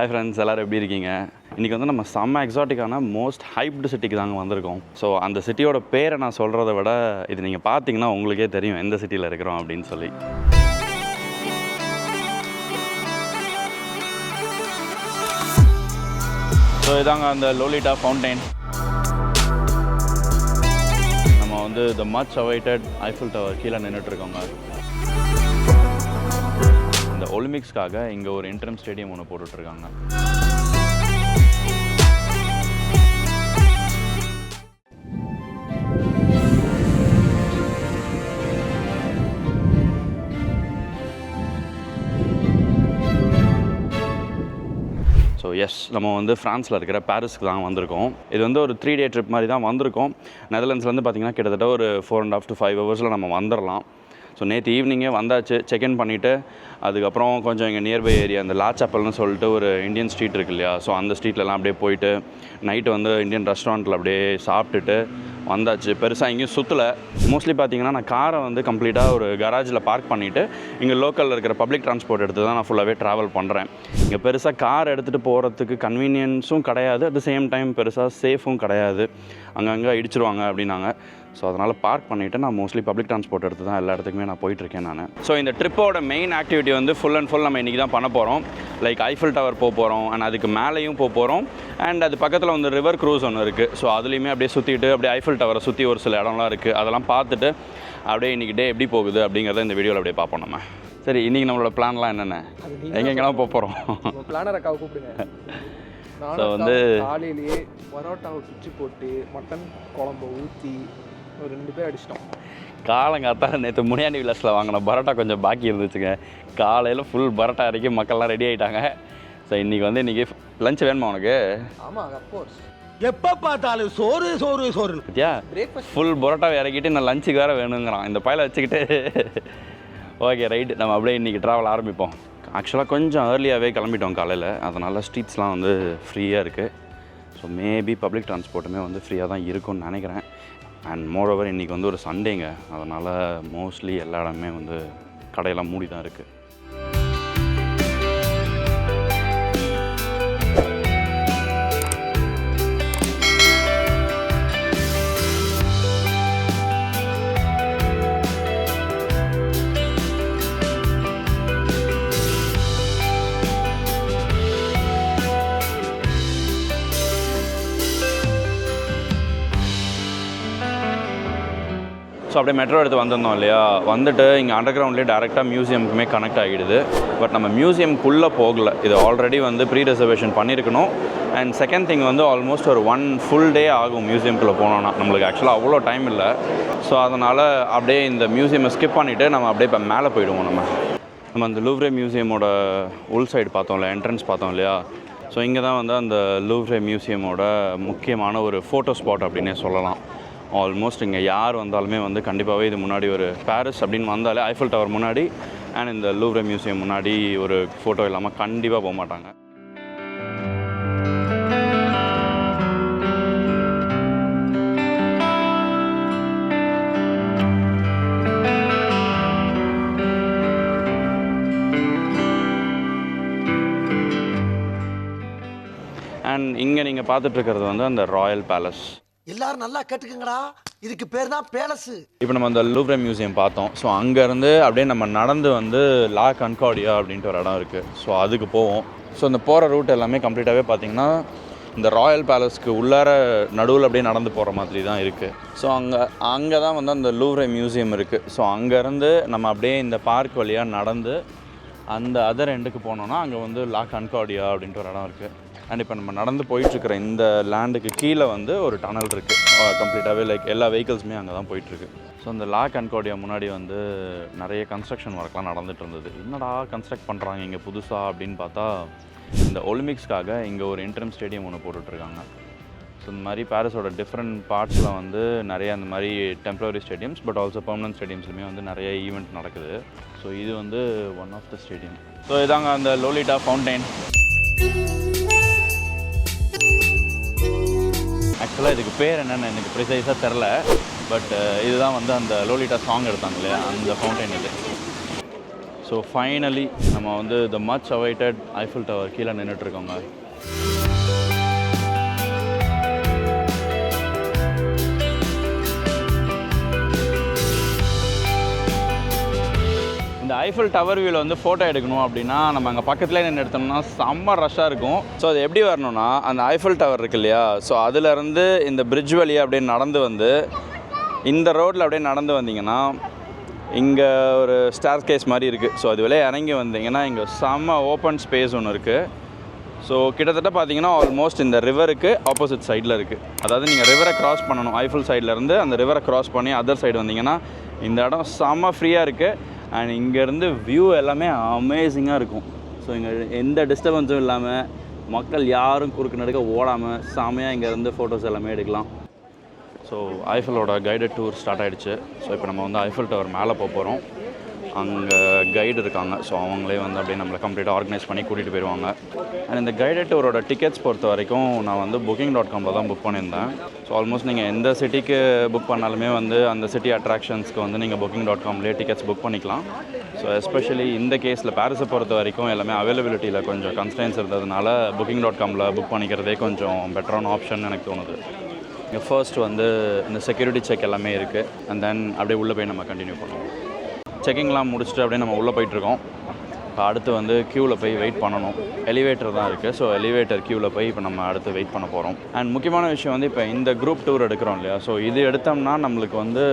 Hi friends, எல்லோரும் எப்படி இருக்கீங்க? இன்றைக்கி வந்து நம்ம செம்ம எக்ஸாட்டிக்கான மோஸ்ட் ஹைப்டு சிட்டிக்கு தாங்க வந்திருக்கோம். ஸோ அந்த சிட்டியோட பேரை நான் சொல்கிறத விட இது நீங்கள் பார்த்தீங்கன்னா உங்களுக்கே தெரியும் எந்த சிட்டியில் இருக்கிறோம் அப்படின்னு சொல்லி. ஸோ இதாங்க அந்த லோலிட்டா ஃபவுண்டைன். நம்ம வந்து த மச் அவைட்டட் ஐஃபில் டவர் கீழே நின்றுட்டுருக்கோங்க. இந்த ஒலிம்பிக்ஸ்க்காக இங்கே ஒரு இன்டர்ம் ஸ்டேடியம் ஒன்று போட்டுட்ருக்காங்க. ஸோ எஸ், நம்ம வந்து ஃப்ரான்ஸில் இருக்கிற பாரிஸ்க்கு தான் வந்திருக்கோம். இது வந்து ஒரு 3 டே ட்ரிப் மாதிரி தான் வந்திருக்கோம். நெதர்லாண்ட்ஸ்லேருந்து பார்த்திங்கன்னா கிட்டத்தட்ட ஒரு 4.5 to 5 hours நம்ம வந்துடலாம். ஸோ நேற்று ஈவினிங்கே வந்தாச்சு, செக்இன் பண்ணிவிட்டு அதுக்கப்புறம் கொஞ்சம் எங்கள் நியர்பை ஏரியா அந்த லா சாப்பல்னு சொல்லிட்டு ஒரு இந்தியன் ஸ்ட்ரீட் இருக்கு இல்லையா, ஸோ அந்த ஸ்ட்ரீட்லலாம் அப்படியே போயிட்டு நைட்டு வந்து இந்தியன் ரெஸ்டாரண்ட்டில் அப்படியே சாப்பிட்டுட்டு வந்தாச்சு. பெருசாக எங்கேயும் சுற்றலை. மோஸ்ட்லி பார்த்தீங்கன்னா நான் காரை வந்து கம்ப்ளீட்டாக ஒரு கராஜில் பார்க் பண்ணிவிட்டு இங்கே லோக்கலில் இருக்கிற பப்ளிக் ட்ரான்ஸ்போர்ட் எடுத்து தான் நான் ஃபுல்லாகவே ட்ராவல் பண்ணுறேன். இங்கே பெருசாக கார் எடுத்துகிட்டு போகிறதுக்கு கன்வீனியன்ஸும் கிடையாது, அட் த சேம் டைம் பெருசாக சேஃபும் கிடையாது. அங்கங்கே இடிச்சிருவாங்க அப்படின்னாங்க. ஸோ அதனால் பார்க் பண்ணிவிட்டு நான் மோஸ்ட்லி பப்ளிக் ட்ரான்ஸ்போர்ட் எடுத்து தான் எல்லா இடத்துக்குமே நான் போயிட்டுருக்கேன் நான். ஸோ இந்த ட்ரிப்போட மெயின் ஆக்டிவிட்டி வந்து ஃபுல் அண்ட் ஃபுல் நம்ம இன்றைக்கி தான் பண்ண போகிறோம். லைக் ஐஃபில் டவர் போக போகிறோம் அண்ட் அதுக்கு மேலேயும் போக போகிறோம். அண்ட் அது பக்கத்தில் வந்து ரிவர் க்ரூஸ் ஒன்று இருக்குது. ஸோ அதுலேயுமே அப்படியே சுற்றிட்டு அப்படியே ஐஃபில் டவரை சுற்றி ஒரு சில இடம்லாம் இருக்குது. அதெல்லாம் பார்த்துட்டு அப்படியே இன்றைக்கி டே எப்படி போகுது அப்படிங்கிறத இந்த வீடியோவில் அப்படியே பார்ப்போம் நம்ம. சரி, இன்றைக்கி நம்மளோட பிளான்லாம் என்னென்ன, எங்கெங்கெல்லாம் போக போகிறோம்? பிளானர் அக்காவை கூப்பிடுங்க. ஸோ வந்து காலையிலேயே பரோட்டாவை பிச்சு போட்டு மட்டன் குழம்பு ஊற்றி ஒரு 2 பேர் அடிச்சிட்டோம். காலங்காத்தால நேற்று முனியாண்டி விலாஸில் வாங்கின பரோட்டா கொஞ்சம் பாக்கி இருந்துச்சுங்க. காலையில் ஃபுல் பரோட்டா இறக்கி மக்கள்லாம் ரெடி ஆகிட்டாங்க. ஸோ இன்றைக்கி வந்து இன்றைக்கி லஞ்ச் வேணுமா உனக்கு? ஆமாம், அஃப்கோர்ஸ். எப்போ பார்த்தாலும் சோறு சோறு சோறு. பத்தியா, ஃபுல் பரோட்டாவை இறக்கிட்டு நான் லஞ்சுக்கு வேறு வேணுங்கிறான் இந்த பையில வச்சுக்கிட்டு. ஓகே ரைட்டு, நம்ம அப்படியே இன்றைக்கி ட்ராவல் ஆரம்பிப்போம். ஆக்சுவலாக கொஞ்சம் ஏர்லியாகவே கிளம்பிட்டோம் காலையில், அதனால் ஸ்ட்ரீட்ஸ்லாம் வந்து ஃப்ரீயாக இருக்குது. ஸோ மேபி பப்ளிக் ட்ரான்ஸ்போர்ட்டுமே வந்து ஃப்ரீயாக தான் இருக்கும்னு நினைக்கிறேன். அண்ட் மோரோவர் இன்றைக்கி வந்து ஒரு சண்டேங்க, அதனால் மோஸ்ட்லி எல்லா இடமே வந்து கடையெல்லாம் மூடி தான் இருக்குது. ஸோ அப்படியே மெட்ரோ எடுத்து வந்திருந்தோம் இல்லையா, வந்துட்டு இங்கே அண்டர் கிரவுண்ட்லேயே டேரெக்டாக மியூசியமுக்குமே கனெக்ட் ஆகிடுது. பட் நம்ம மியூசியம்குள்ளே போகலை, இது ஆல்ரெடி வந்து ப்ரீ ரிசர்வேஷன் பண்ணியிருக்கணும். அண்ட் செகண்ட் திங் வந்து ஆல்மோஸ்ட் ஒரு 1 full day ஆகும் மியூசியம்குள்ளே போனோன்னா. நம்மளுக்கு ஆக்சுவலாக அவ்வளோ டைம் இல்லை. ஸோ அதனால் அப்படியே இந்த மியூசியமை ஸ்கிப் பண்ணிவிட்டு நம்ம அப்படியே இப்போ மேலே போயிடுவோம். நம்ம அந்த லூவ்ரே மியூசியமோட உள் சைடு பார்த்தோம்ல, என்ட்ரன்ஸ் பார்த்தோம் இல்லையா. ஸோ இங்கே தான் வந்து அந்த லூவ்ரே மியூசியமோட முக்கியமான ஒரு ஃபோட்டோ ஸ்பாட் அப்படின்னே சொல்லலாம். ஆல்மோஸ்ட் இங்கே யார் வந்தாலுமே வந்து கண்டிப்பாகவே இது முன்னாடி ஒரு பாரிஸ் அப்படின்னு வந்தாலே ஐஃபில் டவர் முன்னாடி அண்ட் இந்த லூவ்ரே மியூசியம் முன்னாடி ஒரு ஃபோட்டோ இல்லாமல் கண்டிப்பாக போக மாட்டாங்க. அண்ட் இங்கே நீங்கள் பார்த்துட்ருக்கிறது வந்து அந்த ராயல் பேலஸ். எல்லாரும் நல்லா கேட்டுக்குங்கடா, இதுக்கு பேர் தான் பேலஸ். இப்போ நம்ம அந்த லூவ்ரே மியூசியம் பார்த்தோம். ஸோ அங்கேருந்து அப்படியே நம்ம நடந்து வந்து லா கன்கார்டியா அப்படின்ட்டு ஒரு இடம் இருக்குது. ஸோ அதுக்கு போவோம். ஸோ இந்த போகிற ரூட் எல்லாமே கம்ப்ளீட்டாகவே பார்த்திங்கன்னா இந்த ராயல் பேலஸ்க்கு உள்ளார நடுவில் அப்படியே நடந்து போகிற மாதிரி தான் இருக்குது. ஸோ அங்கே தான் வந்து அந்த லூவ்ரே மியூசியம் இருக்குது. ஸோ அங்கேருந்து நம்ம அப்படியே இந்த பார்க் வழியாக நடந்து அந்த அதர் எண்டுக்கு போனோன்னா அங்கே வந்து லா கன்கார்டியா அப்படின்ட்டு ஒரு இடம் இருக்குது. அண்ட் இப்போ நம்ம நடந்து போயிட்டுருக்கிற இந்த லேண்டுக்கு கீழே வந்து ஒரு டனல் இருக்குது. கம்ப்ளீட்டாகவே லைக் எல்லா வெஹிக்கிள்ஸுமே அங்கே தான் போயிட்டுருக்கு. ஸோ இந்த லா கன்கார்டியா முன்னாடி வந்து நிறைய கன்ஸ்ட்ரக்ஷன் ஒர்க்லாம் நடந்துகிட்டு இருந்தது. என்னடா கன்ஸ்ட்ரக்ட் பண்ணுறாங்க இங்கே புதுசாக அப்படின்னு பார்த்தா இந்த ஒலிம்பிக்ஸ்க்காக இங்கே ஒரு இன்டர்ம் ஸ்டேடியம் ஒன்று போட்டுட்ருக்காங்க. ஸோ இந்த மாதிரி பாரிஸோட டிஃப்ரெண்ட் பார்ட்ஸில் வந்து நிறைய அந்த மாதிரி temporary stadiums but also permanent ஸ்டேடியம்ஸ்லையுமே வந்து நிறைய ஈவெண்ட் நடக்குது. ஸோ இது வந்து one of the stadium. So இதாங்க அந்த லோலிட்டா ஃபவுண்டைன். ஆக்சுவலாக இதுக்கு பேர் என்னென்னு எனக்கு ப்ரிசைஸாக தெரில. பட் இதுதான் வந்து அந்த லோலிட்டா சாங் எடுத்தாங்க இல்லையா, அந்த ஃபவுண்டைன் இது. ஸோ ஃபைனலி நம்ம வந்து த மச் அவைட்டட் ஐஃபில் டவர் கீழே நின்றுட்டுருக்கோங்க. இந்த ஐஃபில் டவர் வியூவில் வந்து ஃபோட்டோ எடுக்கணும் அப்படின்னா நம்ம அங்கே பக்கத்துலேயே நின்று எடுத்தோம்னா செம்ம ரஷ்ஷாக இருக்கும். ஸோ அது எப்படி வரணும்னா அந்த ஐஃபில் டவர் இருக்கு இல்லையா, ஸோ அதிலேருந்து இந்த பிரிட்ஜ் வழியாக அப்படியே நடந்து வந்து இந்த ரோட்டில் அப்படியே நடந்து வந்தீங்கன்னா இங்கே ஒரு ஸ்டார் கேஸ் மாதிரி இருக்குது. ஸோ அது வெளியே இறங்கி வந்தீங்கன்னா இங்கே செம்ம ஓப்பன் ஸ்பேஸ் ஒன்று இருக்குது. ஸோ கிட்டத்தட்ட பார்த்தீங்கன்னா ஆல்மோஸ்ட் இந்த ரிவருக்கு ஆப்போசிட் சைடில் இருக்குது. அதாவது நீங்கள் ரிவரை க்ராஸ் பண்ணணும், ஐஃபில் சைட்லேருந்து அந்த ரிவரை க்ராஸ் பண்ணி அதர் சைடு வந்தீங்கன்னா இந்த இடம் செம்ம ஃப்ரீயாக இருக்குது. அண்ட் இங்கேருந்து வியூ எல்லாமே அமேசிங்காக இருக்கும். ஸோ இங்கே எந்த டிஸ்டர்பன்ஸும் இல்லாமல் மக்கள் யாரும் குறுக்கு நடுக்க ஓடாமல் செம்மையாக இங்கேருந்து ஃபோட்டோஸ் எல்லாமே எடுக்கலாம். ஸோ ஐஃபிலோட கைடட் டூர் ஸ்டார்ட் ஆகிடுச்சு. ஸோ இப்போ நம்ம வந்து ஐஃபில் டவர் மேலே போகிறோம். அங்கே கைடு இருக்காங்க. ஸோ அவங்களே வந்து அப்படியே நம்மளை கம்ப்ளீட்டாக ஆர்கனைஸ் பண்ணி கூட்டிகிட்டு போயிடுவாங்க. அண்ட் இந்த கைடட் டூரோட டிக்கெட்ஸ் பொறுத்த வரைக்கும் நான் வந்து booking.comல தான் புக் பண்ணியிருந்தேன். ஸோ ஆல்மோஸ்ட் நீங்கள் எந்த சிட்டிக்கு புக் பண்ணாலுமே வந்து அந்த சிட்டி அட்ராக்ஷன்ஸ்க்கு வந்து நீங்கள் booking.comலேயே டிக்கெட்ஸ் புக் பண்ணிக்கலாம். ஸோ எஸ்பெஷலி இந்த கேஸில் பாரிஸை பொறுத்த வரைக்கும் எல்லாமே அவைலபிலிட்டியில் கொஞ்சம் கன்ஸ்டன்ஸ் இருந்ததுனால booking.comல புக் பண்ணிக்கிறதே கொஞ்சம் பெட்டரான ஆப்ஷன் எனக்கு தோணுது. இங்கே ஃபர்ஸ்ட் வந்து இந்த செக்யூரிட்டி செக் எல்லாமே இருக்குது. அண்ட் தென் அப்படியே உள்ளே போய் நம்ம கண்டினியூ பண்ணுவோம். செக்கிங்லாம் முடிச்சுட்டு அப்படியே நம்ம உள்ளே போயிட்டுருக்கோம். இப்போ அடுத்து வந்து க்யூவில் போய் வெயிட் பண்ணணும். எலிவேட்டர் தான் இருக்குது. ஸோ எலிவேட்டர் க்யூவில் போய் இப்போ நம்ம அடுத்து வெயிட் பண்ண போகிறோம். அண்ட் முக்கியமான விஷயம் வந்து இப்போ இந்த குரூப் டூர் எடுக்கிறோம் இல்லையா, ஸோ இது எடுத்தோம்னா நம்மளுக்கு வந்து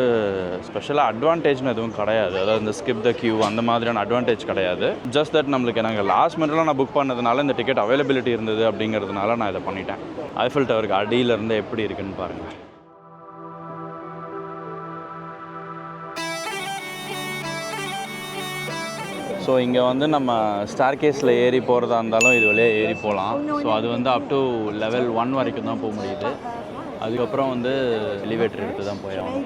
ஸ்பெஷலாக அட்வான்டேஜ்னு எதுவும் கிடையாது. அதாவது இந்த ஸ்கிப் த க்யூ அந்த மாதிரியான அட்வான்டேஜ் கிடையாது. ஜஸ்ட் தட் நம்மளுக்கு நாங்கள் லாஸ்ட் மினிட்ல நான் புக் பண்ணதுனால இந்த டிக்கெட் அவைலபிலிட்டி இருந்தது அப்படிங்கிறதுனால நான் இதை பண்ணிட்டேன். ஐஃபில் டவருக்கு அடியிலேருந்து எப்படி இருக்குன்னு பாருங்கள். ஸோ இங்கே வந்து நம்ம ஸ்டார் கேஸில் ஏறி போகிறதா இருந்தாலும் இது வழியாக ஏறி போகலாம். ஸோ அது வந்து அப் டு லெவல் 1 வரைக்கும் தான் போக முடியுது. அதுக்கப்புறம் வந்து எலிவேட்டர் எடுத்து தான் போயாகணும்.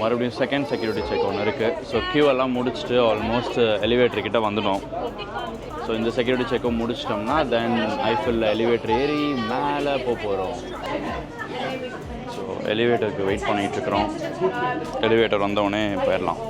மறுபடியும் செகண்ட் செக்யூரிட்டி செக் ஒன்று இருக்குது. ஸோ க்யூ எல்லாம் முடிச்சுட்டு ஆல்மோஸ்ட் எலிவேட்டர் கிட்ட வந்துட்டோம். ஸோ இந்த செக்யூரிட்டி செக்கும் முடிச்சிட்டோம்னா தென் ஐஃபில் எலிவேட்டர் ஏறி மேலே போகிறோம். ஸோ எலிவேட்டருக்கு வெயிட் பண்ணிகிட்ருக்குறோம். எலிவேட்டர் வந்தவுடனே போயிடலாம்.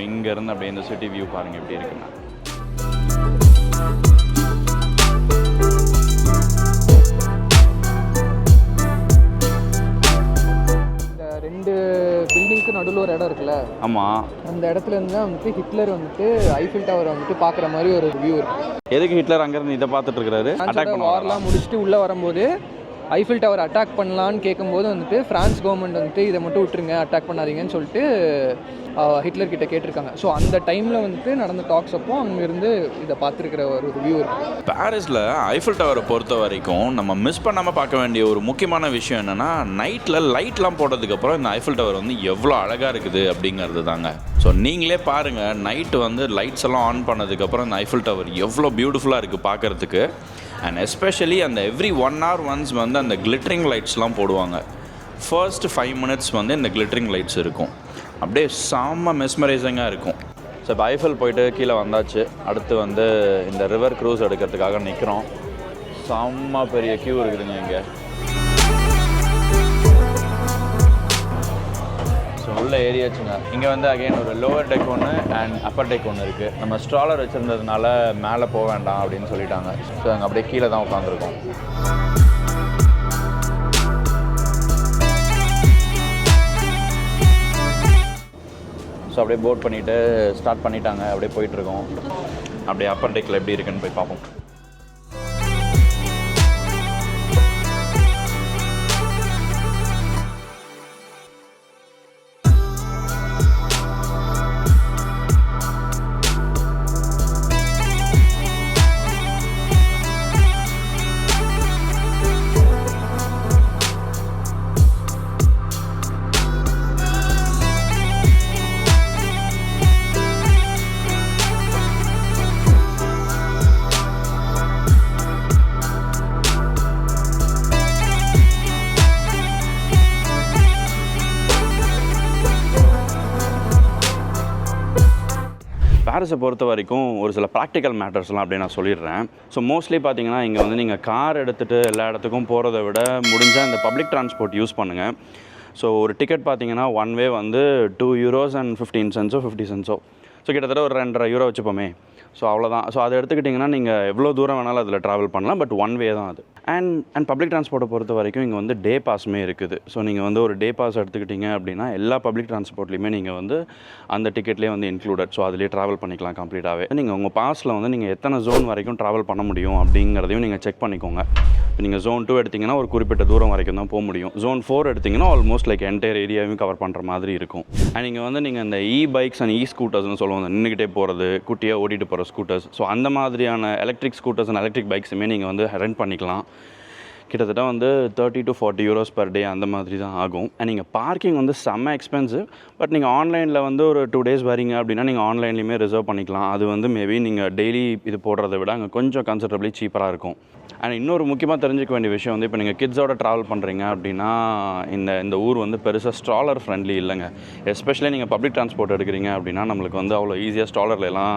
இங்கேருந்து அப்படியே இந்த சிட்டி வியூ பாருங்கள் எப்படி இருக்குன்னு. இந்த ரெண்டு பில்டிங்க்கு நடுவில் ஒரு இடம் இருக்குல்ல, ஆமாம், அந்த இடத்துல இருந்து வந்துட்டு ஹிட்லர் வந்துட்டு ஐஃபில் டவர் வந்துட்டு பார்க்குற மாதிரி ஒரு வியூ இருக்கு. எதுக்கு ஹிட்லர் அங்கேருந்து இதை பார்த்துட்டு இருக்கிறாரு? அட்டாக் பண்ண வார்லாம் முடிச்சுட்டு உள்ளே வரும்போது ஐஃபில் டவர் அட்டாக் பண்ணலான்னு கேட்கும்போது வந்துட்டு ஃப்ரான்ஸ் கவர்மெண்ட் வந்துட்டு இதை மட்டும் விட்டுருங்க, அட்டாக் பண்ணாதீங்கன்னு சொல்லிட்டு ஹிட்லர் கிட்ட கேட்டிருக்காங்க. ஸோ அந்த டைமில் வந்துட்டு நடந்த டாக்ஸ் அப்போ அங்கேருந்து இதை பார்த்துருக்கிற ஒரு வியூ இருக்குது. பாரிஸில் ஐஃபில் டவரை பொறுத்த வரைக்கும் நம்ம மிஸ் பண்ணாமல் பார்க்க வேண்டிய ஒரு முக்கியமான விஷயம் என்னென்னா நைட்டில் லைட்லாம் போட்டதுக்கப்புறம் இந்த ஐஃபில் டவர் வந்து எவ்வளோ அழகாக இருக்குது அப்படிங்கிறது தாங்க. ஸோ நீங்களே பாருங்கள், நைட்டு வந்து லைட்ஸ் எல்லாம் ஆன் பண்ணதுக்கப்புறம் இந்த ஐஃபில் டவர் எவ்வளோ பியூட்டிஃபுல்லாக இருக்குது பார்க்குறதுக்கு. அண்ட் எஸ்பெஷலி அந்த எவ்ரி 1 hour ஒன்ஸ் வந்து அந்த கிளிட்டரிங் லைட்ஸ்லாம் போடுவாங்க. ஃபர்ஸ்ட் 5 minutes வந்து இந்த கிளிட்டரிங் லைட்ஸ் இருக்கும். அப்படியே செம்ம மெஸ்மரைசிங்காக இருக்கும். ஸோ இப்போ ஐஃபில் போயிட்டு கீழே வந்தாச்சு. அடுத்து வந்து இந்த ரிவர் க்ரூஸ் எடுக்கிறதுக்காக நிற்கிறோம். செம்ம பெரிய க்யூ இருக்குதுங்க இங்கே. ஸோ உள்ள ஏரியாச்சுங்க. இங்கே வந்து அகைன் ஒரு லோவர் டெக் ஒன்று அண்ட் அப்பர் டெக் ஒன்று இருக்குது. நம்ம ஸ்ட்ராலர் வச்சுருந்ததுனால மேலே போக வேண்டாம் அப்படின்னு சொல்லிட்டாங்க. ஸோ அங்கே அப்படியே கீழே தான் உட்காந்துருக்கோம். ஸோ அப்படியே போட் பண்ணிவிட்டு ஸ்டார்ட் பண்ணிட்டாங்க. அப்படியே போயிட்டுருக்கோம். அப்படியே அப்பர் டெக்கில் எப்படி இருக்குன்னு போய் பார்ப்போம். பாரிஸை பொறுத்த வரைக்கும் ஒரு சில ப்ராக்டிக்கல் மேட்டர்ஸ்லாம் அப்படியே நான் சொல்லிடுறேன். ஸோ மோஸ்ட்லி பார்த்தீங்கன்னா இங்கே வந்து நீங்கள் கார் எடுத்துகிட்டு எல்லா இடத்துக்கும் போகிறத விட முடிஞ்சால் இந்த பப்ளிக் டிரான்ஸ்போர்ட் யூஸ் பண்ணுங்கள். ஸோ ஒரு டிக்கெட் பார்த்தீங்கன்னா ஒன் வே வந்து €2.15 50 ஸோ கிட்டத்தட்ட ஒரு €2.5 வச்சுப்போமே. ஸோ அவ்வளோதான். ஸோ அதை எடுத்துக்கிட்டிங்கன்னா நீங்கள் எவ்வளோ தூரம் வேணாலும் அதில் ட்ராவல் பண்ணலாம். பட் ஒன் வே தான் அது. அண்ட் பப்ளிக் டிரான்ஸ்போர்ட்டை பொறுத்த வரைக்கும் இங்கே வந்து டே பாஸுமே இருக்குது. ஸோ நீங்கள் வந்து ஒரு டே பாஸ் எடுத்துக்கிட்டிங்க அப்படின்னா எல்லா பப்ளிக் டிரான்ஸ்போர்ட்லேயுமே நீங்கள் வந்து அந்த டிக்கெட்லேயே வந்து இன்க்ளூடட். ஸோ அதிலே ட்ராவல் பண்ணிக்கலாம் கம்ப்ளீட்டாகவே. நீங்கள் உங்கள் பாஸில் வந்து நீங்கள் எத்தனை ஜோன் வரைக்கும் ட்ராவல் பண்ண முடியும் அப்படிங்கிறதையும் நீங்கள் செக் பண்ணிக்கோங்க. இப்போ நீங்கள் Zone 2 எடுத்திங்கன்னா ஒரு குறிப்பிட்ட தூரம் வரைக்கும் தான் போக முடியும். Zone 4 எடுத்திங்கன்னா ஆல்மோஸ்ட் லைக் என்டையர் ஏரியாவையும் கவர் பண்ணுற மாதிரி இருக்கும். அண்ட் நீங்கள் வந்து நீங்கள் இந்த பைக்ஸ் அண்ட் ஸ்கூட்டர்ஸ்னு சொல்லுவாங்க, நின்றுக்கிட்டே போகிறது, குட்டியாக ஓட்டிகிட்டு போகிற ஸ்கூட்டர்ஸ். ஸோ அந்த மாதிரியான எலக்ட்ரிக் ஸ்கூட்டர்ஸ் அண்ட் எலக்ட்ரிக் பைக்ஸுமே நீங்கள் வந்து ரெண்ட் பண்ணிக்கலாம். கிட்டத்தட்ட வந்து €30 to €40 per day அந்த மாதிரி தான் ஆகும். அண்ட் நீங்கள் பார்க்கிங் வந்து செம்ம எக்ஸ்பென்சிவ். பட் நீங்கள் ஆன்லைனில் வந்து ஒரு 2 days வரீங்க அப்படின்னா நீங்கள் ஆன்லைன்லேயுமே ரிசர்வ் பண்ணிக்கலாம். அது வந்து மேபி நீங்கள் டெய்லி இது போடுறத விட அங்கே கொஞ்சம் கன்சிடரபிளி சீப்பராக இருக்கும். அண்ட் இன்னொரு முக்கியமாக தெரிஞ்சுக்க வேண்டிய விஷயம் வந்து இப்போ நீங்கள் கிட்ஸோட ட்ராவல் பண்ணுறீங்க அப்படின்னா இந்த ஊர் வந்து பெருசாக ஸ்ட்ராலர் ஃப்ரெண்ட்லி இல்லைங்க. எஸ்பெஷலி நீங்கள் பப்ளிக் டிரான்ஸ்போர்ட் எடுக்கிறீங்க அப்படின்னா நம்மளுக்கு வந்து அவ்வளோ ஈஸியாக ஸ்ட்ராலர்லாம்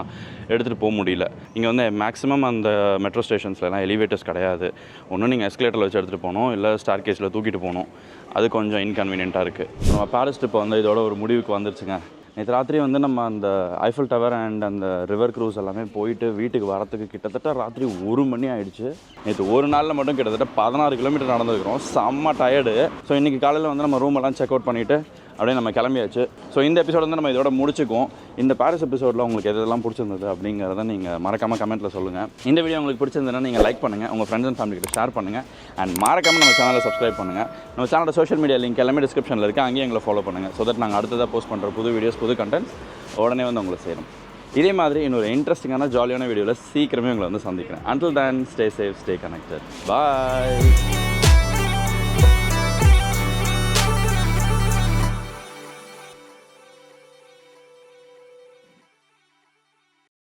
எடுத்துகிட்டு போக முடியல. இங்கே வந்து மேக்ஸிமம் அந்த மெட்ரோ ஸ்டேஷன்ஸ்லாம் எலிவேட்டர்ஸ் கிடையாது. ஒன்றும் நீங்கள் எஸ்கலேட்டரில் வச்சு எடுத்துகிட்டு போகணும், இல்லை ஸ்டார் கேஸில் தூக்கிட்டு போகணும். அது கொஞ்சம் இன்கன்வீனியண்ட்டாக இருக்குது. நம்ம பாரிஸ் ட்ரிப் வந்து இதோட ஒரு முடிவுக்கு வந்துருச்சுங்க. நேற்று ராத்திரி வந்து நம்ம அந்த ஐஃபில் டவர் அண்ட் அந்த ரிவர் க்ரூஸ் எல்லாமே போயிட்டு வீட்டுக்கு வரத்துக்கு கிட்டத்தட்ட ராத்திரி 1 மணி ஆகிடுச்சு. நேற்று ஒரு நாளில் மட்டும் கிட்டத்தட்ட 16 கிலோமீட்டர் நடந்துருக்கிறோம். செம்ம டயர்டு. ஸோ இன்றைக்கி காலையில் வந்து நம்ம ரூமெல்லாம் செக் அவுட் பண்ணிவிட்டு அப்படியே நம்ம கிளம்பியாச்சு. ஸோ இந்த எபிசோட் வந்து நம்ம இதோட முடிச்சுக்குவோம். இந்த பாரிஸ் எபிசோடில் உங்களுக்கு எதெல்லாம் பிடிச்சிருந்தது அப்படிங்கிறத நீங்கள் மறக்காமல் கமெண்ட்டில் சொல்லுங்கள். இந்த வீடியோ உங்களுக்கு பிடிச்சிருந்ததுன்னா நீங்கள் லைக் பண்ணுங்கள், உங்கள் ஃப்ரெண்ட்ஸ் அண்ட் ஃபேமிலிக்கு ஷேர் பண்ணுங்கள். அண்ட் மறக்காமல் நம்ம சேனலை சப்ஸ்கிரைப் பண்ணுங்கள். நம்ம சேனலோட சோஷியல் மீடியா லிங்க் எல்லாமே டிஸ்கிரிப்ஷனில் இருக்குது, அங்கேயும் எங்களை ஃபாலோ பண்ணுங்கள். ஸோ தட் நாங்கள் அடுத்ததாக போஸ்ட் பண்ணுற புது வீடியோஸ், புது கண்டென்ட்ஸ் உடனே வந்து உங்களை சேரும். இதே மாதிரி இன்னொரு இன்ட்ரெஸ்டிங்கான ஜாலியான வீடியோவில் சீக்கிரமே உங்களை வந்து சந்திக்கிறேன். Until then, stay safe, stay connected. Bye.